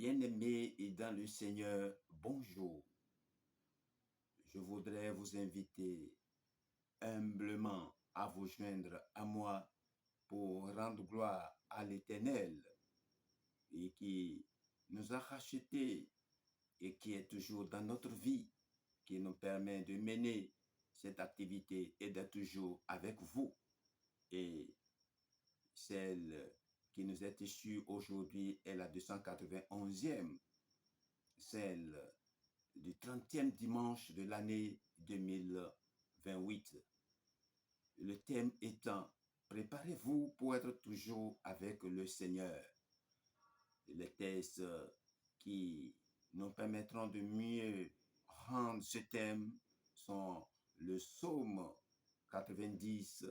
Bien-aimés et dans le Seigneur, bonjour. Je voudrais vous inviter humblement à vous joindre à moi pour rendre gloire à l'Éternel et qui nous a rachetés et qui est toujours dans notre vie, qui nous permet de mener cette activité et d'être toujours avec vous. Et celle qui nous est issue aujourd'hui est la 291e, celle du 30e dimanche de l'année 2028. Le thème étant « Préparez-vous pour être toujours avec le Seigneur ». Les textes qui nous permettront de mieux rendre ce thème sont le psaume 90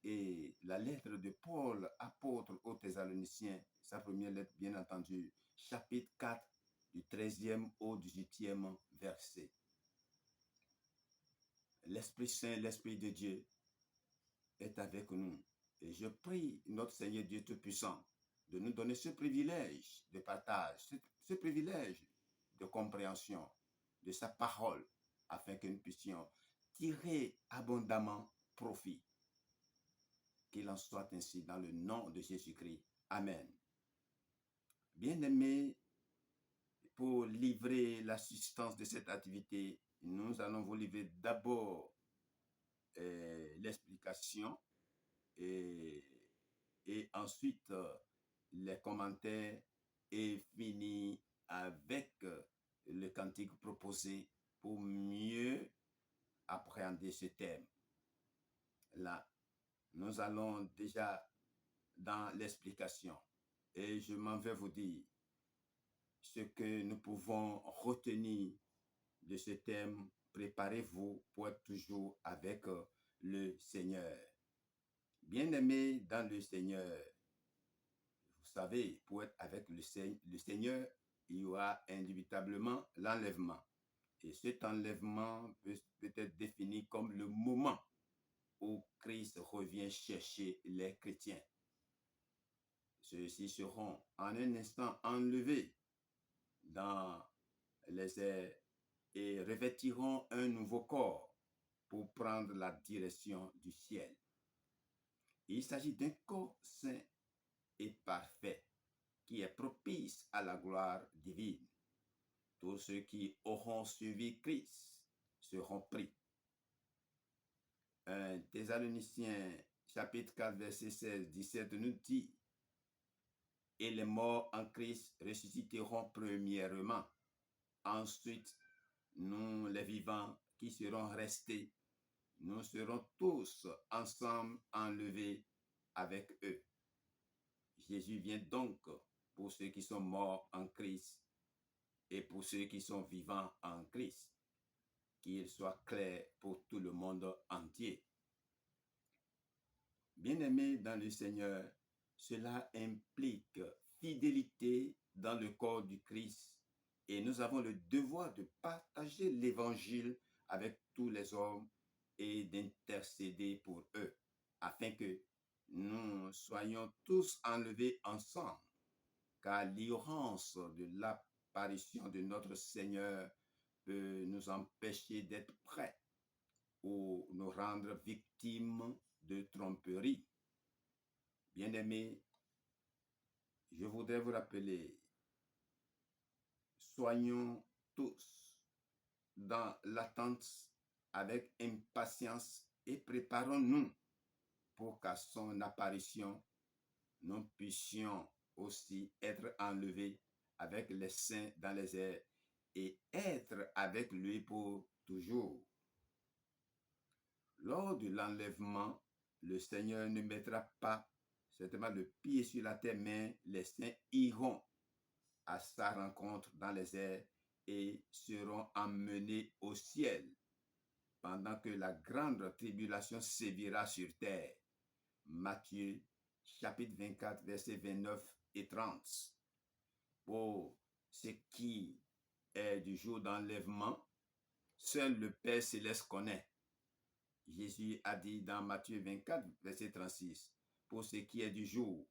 et la lettre de Paul, apôtre aux Thessaloniciens, sa première lettre bien entendu, chapitre 4, du 13e au 18e verset. L'Esprit Saint, l'Esprit de Dieu est avec nous. Et je prie notre Seigneur Dieu Tout-Puissant de nous donner ce privilège de partage, ce privilège de compréhension de sa parole, afin que nous puissions tirer abondamment profit. Qu'il en soit ainsi dans le nom de Jésus-Christ. Amen. Bien-aimés, pour livrer l'assistance de cette activité, nous allons vous livrer d'abord l'explication et ensuite les commentaires et finir avec le cantique proposé pour mieux appréhender ce thème. Là, nous allons déjà dans l'explication et je m'en vais vous dire ce que nous pouvons retenir de ce thème. Préparez-vous pour être toujours avec le Seigneur. Bien-aimés dans le Seigneur, vous savez, pour être avec le Seigneur, il y aura indubitablement l'enlèvement. Et cet enlèvement peut être défini comme le moment où Christ revient chercher les chrétiens. Ceux-ci seront en un instant enlevés dans les airs et revêtiront un nouveau corps pour prendre la direction du ciel. Il s'agit d'un corps saint et parfait qui est propice à la gloire divine. Tous ceux qui auront suivi Christ seront pris. 1 Thessaloniciens chapitre 4 verset 16-17 nous dit: et les morts en Christ ressusciteront premièrement. Ensuite, nous les vivants qui serons restés, nous serons tous ensemble enlevés avec eux. Jésus vient donc pour ceux qui sont morts en Christ et pour ceux qui sont vivants en Christ. Qu'il soit clair pour tout le monde entier. Bien-aimés dans le Seigneur, cela implique fidélité dans le corps du Christ et nous avons le devoir de partager l'évangile avec tous les hommes et d'intercéder pour eux afin que nous soyons tous enlevés ensemble, car l'ignorance de l'apparition de notre Seigneur peut nous empêcher d'être prêts ou nous rendre victimes de tromperie. Bien-aimés, je voudrais vous rappeler, soyons tous dans l'attente avec impatience et préparons-nous pour qu'à son apparition, nous puissions aussi être enlevés avec les saints dans les airs et être avec lui pour toujours. Lors de l'enlèvement, le Seigneur ne mettra pas certainement le pied sur la terre, mais les saints iront à sa rencontre dans les airs et seront emmenés au ciel pendant que la grande tribulation sévira sur terre. Matthieu chapitre 24, versets 29 et 30. Pour ce qui est du jour d'enlèvement, seul le Père céleste connaît. Jésus a dit dans Matthieu 24, verset 36, « Pour ce qui est du jour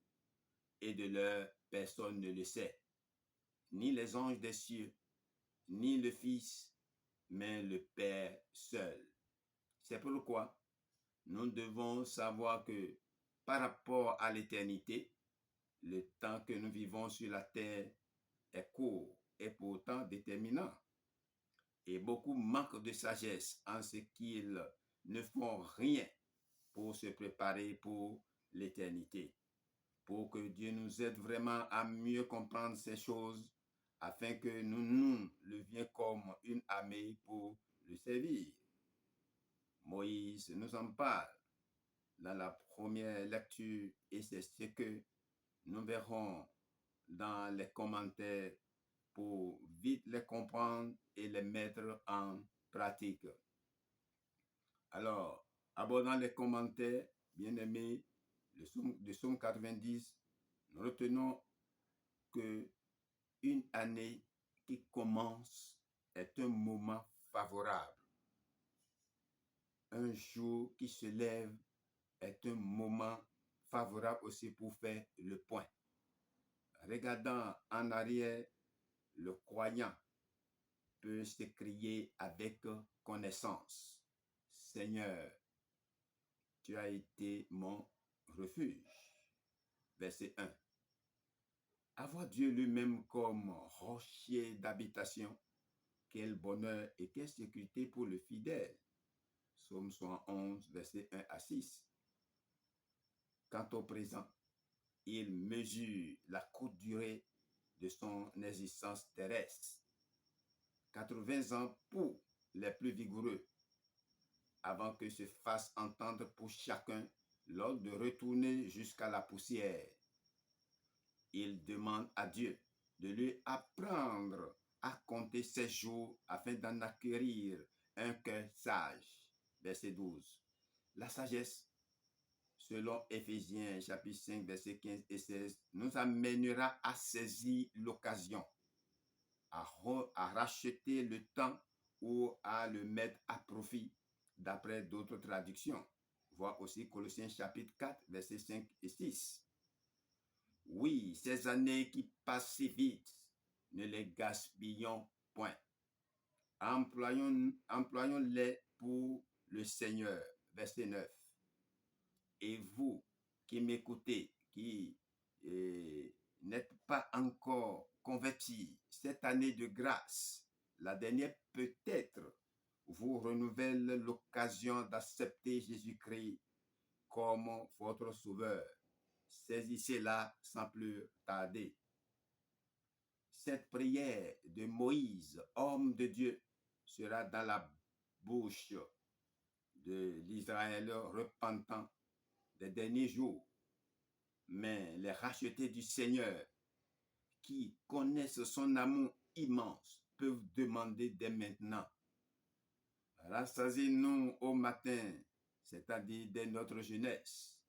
et de l'heure, personne ne le sait, ni les anges des cieux, ni le Fils, mais le Père seul. C'est pourquoi nous devons savoir que par rapport à l'éternité, le temps que nous vivons sur la terre est court et pourtant déterminant. Et beaucoup manquent de sagesse en ce qu'ils ne font rien pour se préparer pour l'éternité. Pour que Dieu nous aide vraiment à mieux comprendre ces choses, afin que nous levions comme une armée pour le servir. Moïse nous en parle dans la première lecture et c'est ce que nous verrons dans les commentaires pour vite les comprendre et les mettre en pratique. Alors, abordant les commentaires, bien aimés, le psaume 90, nous retenons que une année qui commence est un moment favorable. Un jour qui se lève est un moment favorable aussi pour faire le point. Regardant en arrière, le croyant peut s'écrier avec connaissance. Seigneur, tu as été mon refuge. Verset 1. Avoir Dieu lui-même comme rocher d'habitation, quel bonheur et quelle sécurité pour le fidèle. Psaume 111, verset 1 à 6. Quant au présent, il mesure la courte durée de son existence terrestre. 80 ans pour les plus vigoureux, avant que se fasse entendre pour chacun l'ordre de retourner jusqu'à la poussière. Il demande à Dieu de lui apprendre à compter ses jours afin d'en acquérir un cœur sage. Verset 12. La sagesse, selon Éphésiens chapitre 5, versets 15 et 16, nous amènera à saisir l'occasion, à racheter le temps ou à le mettre à profit, d'après d'autres traductions. Voir aussi Colossiens chapitre 4, versets 5 et 6. Oui, ces années qui passent si vite, ne les gaspillons point. Employons-les pour le Seigneur. Verset 9. Et vous qui m'écoutez, qui n'êtes pas encore convertis, cette année de grâce, la dernière peut-être, vous renouvelle l'occasion d'accepter Jésus-Christ comme votre sauveur. Saisissez-la sans plus tarder. Cette prière de Moïse, homme de Dieu, sera dans la bouche de l'Israël repentant des derniers jours. Mais les rachetés du Seigneur, qui connaissent son amour immense, peuvent demander dès maintenant: rassasie-nous au matin, c'est-à-dire dès notre jeunesse,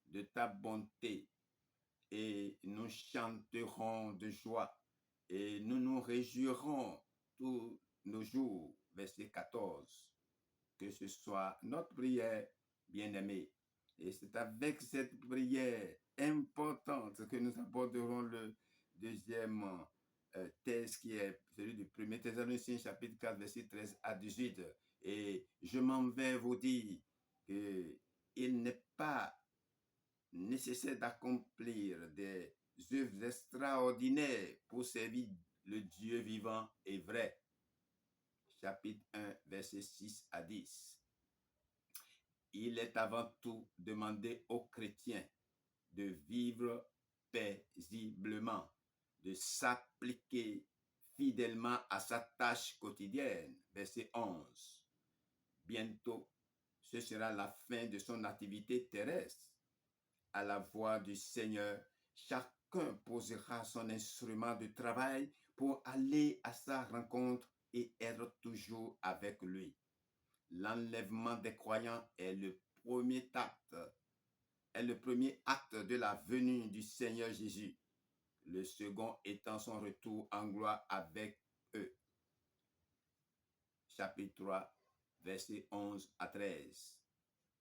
de ta bonté, et nous chanterons de joie, et nous nous réjouirons tous nos jours. Verset 14. Que ce soit notre prière, bien-aimée. Et c'est avec cette prière importante que nous aborderons le deuxième texte qui est celui du 1er Thessaloniciens chapitre 4, verset 13 à 18. Et je m'en vais vous dire qu'il n'est pas nécessaire d'accomplir des œuvres extraordinaires pour servir le Dieu vivant et vrai. Chapitre 1, verset 6 à 10. Il est avant tout demandé aux chrétiens de vivre paisiblement, de s'appliquer fidèlement à sa tâche quotidienne. Verset 11. Bientôt, ce sera la fin de son activité terrestre. À la voix du Seigneur, chacun posera son instrument de travail pour aller à sa rencontre et être toujours avec lui. L'enlèvement des croyants est le premier acte de la venue du Seigneur Jésus. Le second étant son retour en gloire avec eux. Chapitre 3, versets 11 à 13.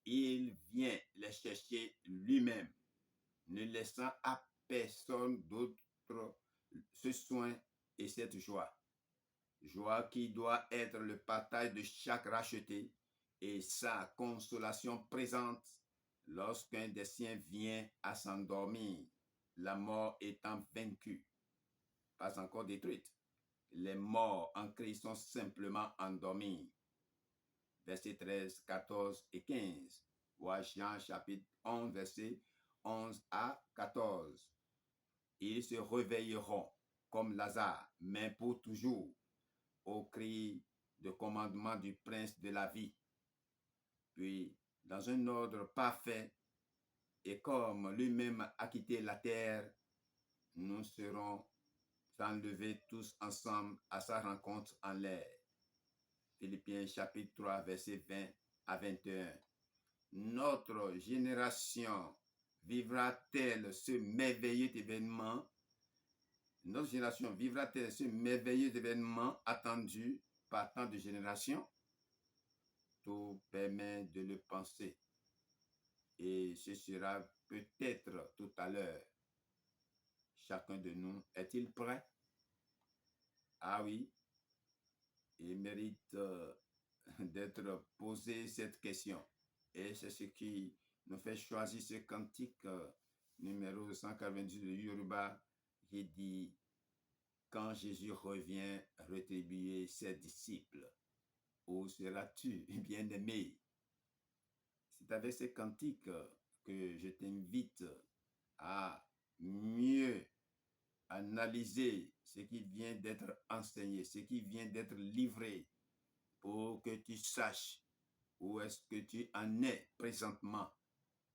Il vient les chercher lui-même, ne laissant à personne d'autre ce soin et cette joie qui doit être le partage de chaque racheté et sa consolation présente lorsqu'un des siens vient à s'endormir, la mort étant vaincue, pas encore détruite. Les morts en Christ sont simplement endormis. Versets 13, 14 et 15. Ou Jean chapitre 11, versets 11 à 14. Ils se réveilleront comme Lazare, mais pour toujours, au cri de commandement du prince de la vie. Puis, dans un ordre parfait, et comme lui-même a quitté la terre, nous serons enlevés tous ensemble à sa rencontre en l'air. Philippiens chapitre 3, versets 20 à 21. Notre génération vivra-t-elle ce merveilleux événement? Notre génération vivra-t-elle ce merveilleux événement attendu par tant de générations? Tout permet de le penser. Et ce sera peut-être tout à l'heure. Chacun de nous est-il prêt? Ah oui, il mérite d'être posé cette question. Et c'est ce qui nous fait choisir ce cantique numéro 190 de Yoruba qui dit « Quand Jésus revient rétribuer ses disciples, où seras-tu, bien-aimé ?» C'est avec ce cantique que je t'invite à mieux analyser ce qui vient d'être enseigné, ce qui vient d'être livré, pour que tu saches où est-ce que tu en es présentement,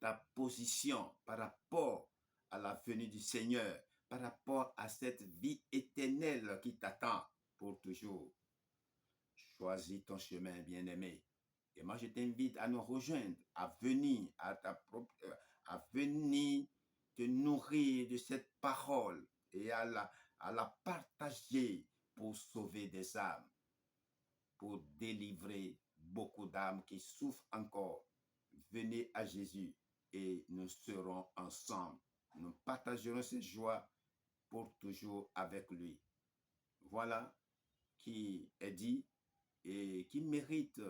ta position par rapport à la venue du Seigneur, par rapport à cette vie éternelle qui t'attend pour toujours. Choisis ton chemin, bien-aimé. Et moi, je t'invite à nous rejoindre, à venir à venir te nourrir de cette parole et à la partager pour sauver des âmes, pour délivrer beaucoup d'âmes qui souffrent encore. Venez à Jésus et nous serons ensemble. Nous partagerons cette joie pour toujours avec lui. Voilà qui est dit et qui mérite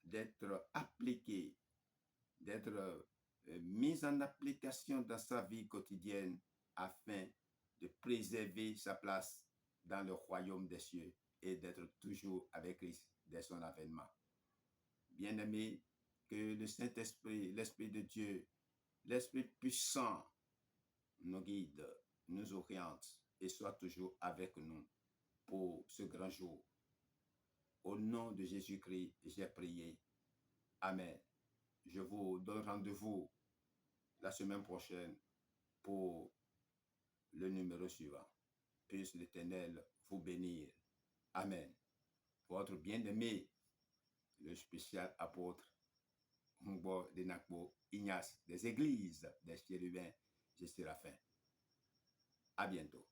d'être appliqué, d'être mis en application dans sa vie quotidienne afin de préserver sa place dans le royaume des cieux et d'être toujours avec Christ dès son avènement. Bien-aimés, que le Saint-Esprit, l'Esprit de Dieu, l'Esprit puissant nous guide, nous oriente et soit toujours avec nous pour ce grand jour. Au nom de Jésus-Christ, j'ai prié. Amen. Je vous donne rendez-vous la semaine prochaine pour le numéro suivant. Puisse l'Éternel vous bénir. Amen. Votre bien-aimé, le spécial apôtre Ngbo de Nakbo Ignace des églises des chérubins et séraphins. À bientôt.